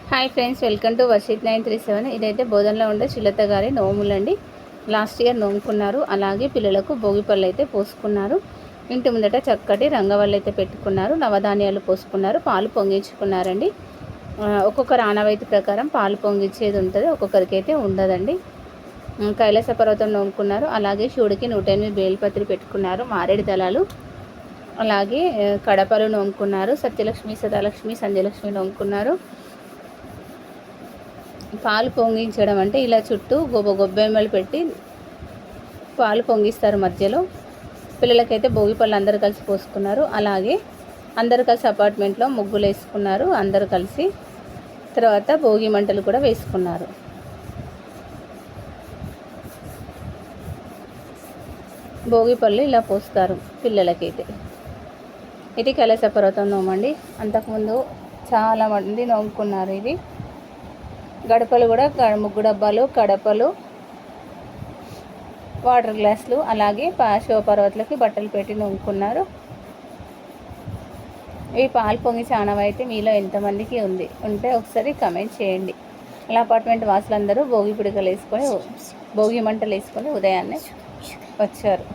Hi friends, welcome to Varshith 937. ఇదైతే బోధనలో ఉండే శ్రీలత గారి నోములండి. Last year నోముకున్నారు. అలాగే పిల్లలకు భోగిపళ్ళు అయితే పోసుకున్నారు. ఇంటి ముందట చక్కటి రంగవల్లి అయితే పెట్టుకున్నారు. నవధాన్యాలు పోసుకున్నారు. పాలు పొంగించుకున్నారండి. ఒక్కొక్కరు ఆనవాయితీ ప్రకారం పాలు పొంగించేది ఉంటుంది, ఒక్కొక్కరికి అయితే ఉండదండి. కైలాస పర్వతం నోముకున్నారు. అలాగే శివుడికి 108 బేల్పత్రి పెట్టుకున్నారు. మారేడు దళాలు, అలాగే కడపలు నోముకున్నారు. సత్యలక్ష్మి, సదాలక్ష్మి, సంజయలక్ష్మి నోముకున్నారు. పాలు పొంగించడం అంటే ఇలా చుట్టూ గొబ్బెమ్మలు పెట్టి పాలు పొంగిస్తారు మధ్యలో. పిల్లలకైతే భోగిపళ్ళు అందరూ కలిసి పోసుకున్నారు. అలాగే అందరూ కలిసి అపార్ట్మెంట్లో ముగ్గులు వేసుకున్నారు అందరూ కలిసి. తర్వాత భోగి మంటలు కూడా వేసుకున్నారు. భోగిపళ్ళు ఇలా పోస్తారు పిల్లలకైతే. ఇది కైలాస పర్వతం నోమండి. అంతకుముందు చాలా మంది నోముకున్నారు. ఇది గడపలు కూడా ముగ్గు డబ్బాలు, కడపలు, వాటర్ గ్లాసులు, అలాగే శివపార్వతులకి బట్టలు పెట్టి నొంకున్నారు. ఈ పాలు పొంగి ఆనవాయితీ మీలో ఎంతమందికి ఉంటే ఒకసారి కమెంట్ చేయండి. అలా అపార్ట్మెంట్ వాసులందరూ భోగి పిడికలు వేసుకొని, భోగి మంటలు వేసుకొని ఉదయాన్నే వచ్చారు.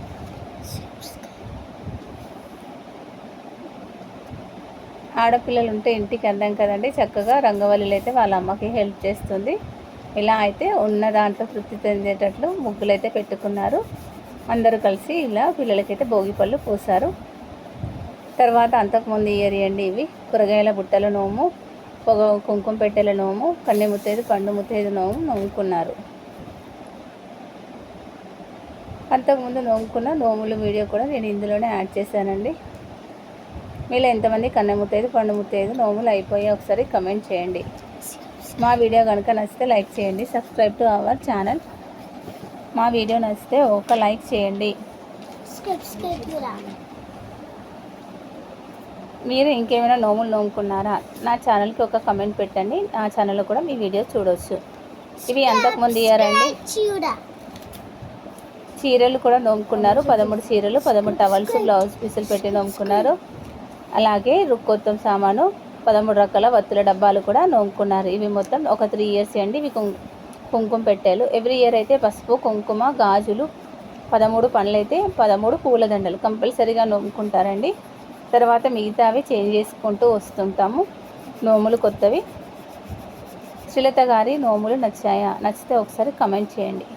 ఆడపిల్లలు ఉంటే ఇంటికి అందం కదండి. చక్కగా రంగవల్లిలు అయితే వాళ్ళ అమ్మకి హెల్ప్ చేస్తుంది. ఇలా అయితే ఉన్న దాంట్లో తృప్తి చెందేటట్లు ముగ్గులు అయితే పెట్టుకున్నారు. అందరూ కలిసి ఇలా పిల్లలకైతే భోగిపళ్ళు పోసారు. తర్వాత అంతకుముందు ఇయర్ అండి ఇవి కూరగాయల బుట్టల నోము, కుంకుమ పెట్టెల నోము, కన్నె ముత్తైదు, పండు ముత్తైదు నోము నోముకున్నారు. అంతకుముందు నోముకున్న నోముల వీడియో కూడా నేను ఇందులోనే యాడ్ చేశానండి. మీలో ఎంతమంది కన్నె ముత్తైదు, పండు ముత్తైదు నోములు అయిపోయి ఒకసారి కమెంట్ చేయండి. మా వీడియో కనుక నచ్చితే లైక్ చేయండి. Subscribe to our channel. మా వీడియో నచ్చితే ఒక లైక్ చేయండి. మీరు ఇంకేమైనా నోములు నోముకున్నారా? నా ఛానల్కి ఒక కమెంట్ పెట్టండి. నా ఛానల్లో కూడా మీ వీడియో చూడవచ్చు. ఇవి అంతకుముందు ఇయ్యారండి. చీరలు కూడా నోముకున్నారు. 13 చీరలు, 13 టవల్స్, బ్లౌజ్ పీసులు పెట్టి నోముకున్నారు. అలాగే రుక్కొత్తం సామాను, 13 రకాల వత్తుల డబ్బాలు కూడా నోముకున్నారు. ఇవి మొత్తం ఒక 3 ఇయర్స్ అండి. ఇవి కుంకుమ పెట్టాలు. ఎవ్రీ ఇయర్ అయితే పసుపు, కుంకుమ, గాజులు, 13 పండ్లు అయితే 13 పూలదండలు కంపల్సరీగా నోముకుంటారండి. తర్వాత మిగతావి చేంజ్ చేసుకుంటూ వస్తుంటాము. నోములు కొత్తవి. శ్రీలత గారి నోములు నచ్చాయా? నచ్చితే ఒకసారి కమెంట్ చేయండి.